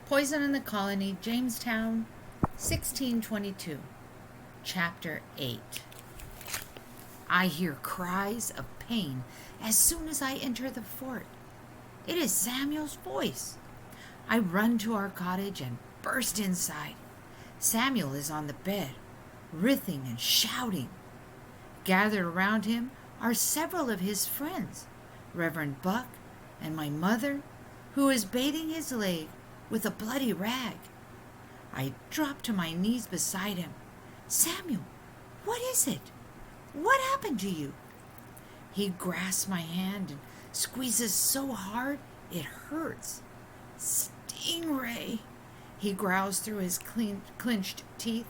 Poison in the Colony, Jamestown, 1622. Chapter 8. I hear cries of pain as soon as I enter the fort. It is Samuel's voice. I run to our cottage and burst inside. Samuel is on the bed, writhing and shouting. Gathered around him are several of his friends, Reverend Buck and my mother, who is bathing his leg with a bloody rag. I drop to my knees beside him. Samuel, what is it? What happened to you? He grasps my hand and squeezes so hard it hurts. Stingray, he growls through his clenched teeth.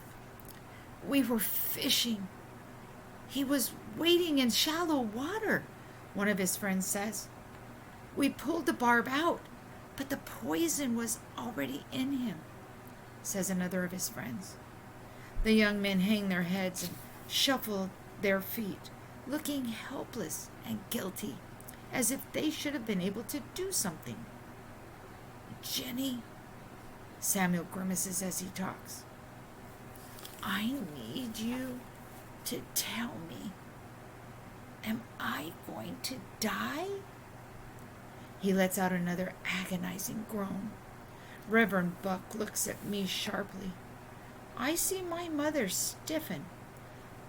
We were fishing. He was wading in shallow water, one of his friends says. We pulled the barb out, but the poison was already in him, says another of his friends. The young men hang their heads and shuffle their feet, looking helpless and guilty, as if they should have been able to do something. Jenny, Samuel grimaces as he talks. I need you to tell me, am I going to die? He lets out another agonizing groan. Reverend Buck looks at me sharply. I see my mother stiffen.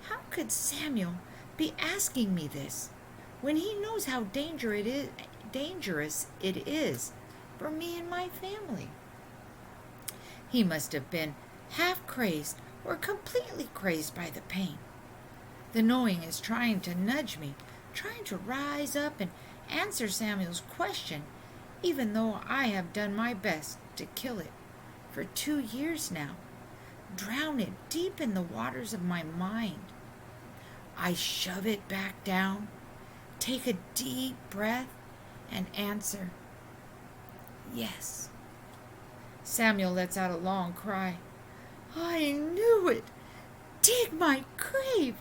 How could Samuel be asking me this when he knows how dangerous it is for me and my family? He must have been half crazed or completely crazed by the pain. The knowing is trying to nudge me, trying to rise up and answer Samuel's question, even though I have done my best to kill it for 2 years now, drown it deep in the waters of my mind. I shove it back down, take a deep breath, and answer, yes. Samuel lets out a long cry. I knew it! Dig my grave!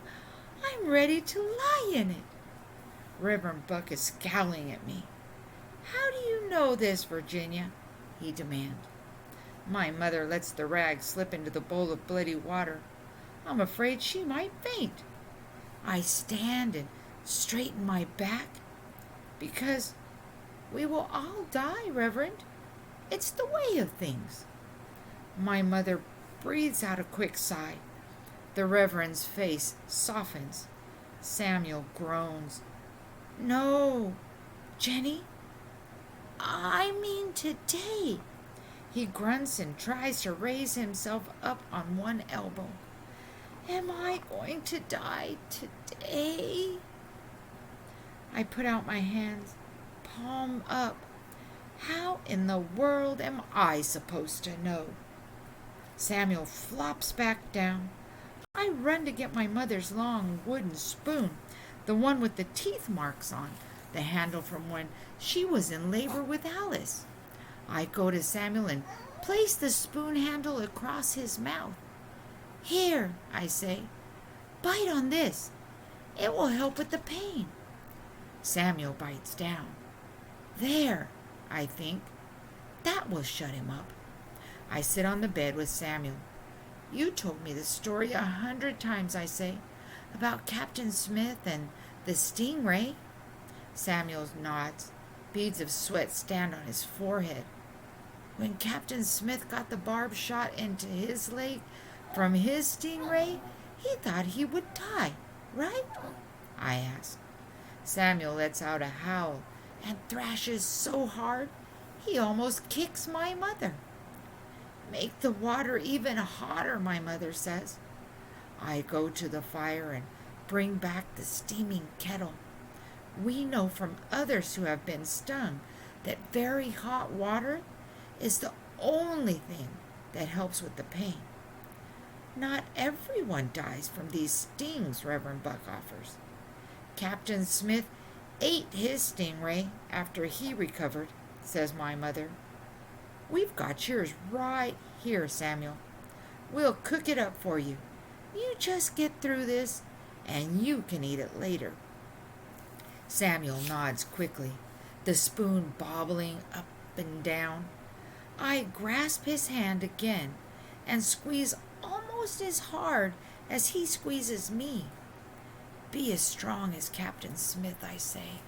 I'm ready to lie in it. Reverend Buck is scowling at me. How do you know this, Virginia? He demands. My mother lets the rag slip into the bowl of bloody water. I'm afraid she might faint. I stand and straighten my back. Because we will all die, Reverend. It's the way of things. My mother breathes out a quick sigh. The Reverend's face softens. Samuel groans. No, Jenny, I mean today. He grunts and tries to raise himself up on one elbow. Am I going to die today? I put out my hands, palm up. How in the world am I supposed to know? Samuel flops back down. I run to get my mother's long wooden spoon, the one with the teeth marks on, the handle from when she was in labor with Alice. I go to Samuel and place the spoon handle across his mouth. Here, I say, bite on this. It will help with the pain. Samuel bites down. There, I think. That will shut him up. I sit on the bed with Samuel. You told me the story 100 times, I say, about Captain Smith and the stingray. Samuel nods. Beads of sweat stand on his forehead. When Captain Smith got the barb shot into his leg from his stingray, he thought he would die, right? I ask. Samuel lets out a howl and thrashes so hard he almost kicks my mother. Make the water even hotter, my mother says. I go to the fire and bring back the steaming kettle. We know from others who have been stung that very hot water is the only thing that helps with the pain. Not everyone dies from these stings, Reverend Buck offers. Captain Smith ate his stingray after he recovered, says my mother. We've got yours right here, Samuel. We'll cook it up for you. You just get through this, and you can eat it later. Samuel nods quickly, the spoon bobbling up and down. I grasp his hand again and squeeze almost as hard as he squeezes me. Be as strong as Captain Smith, I say.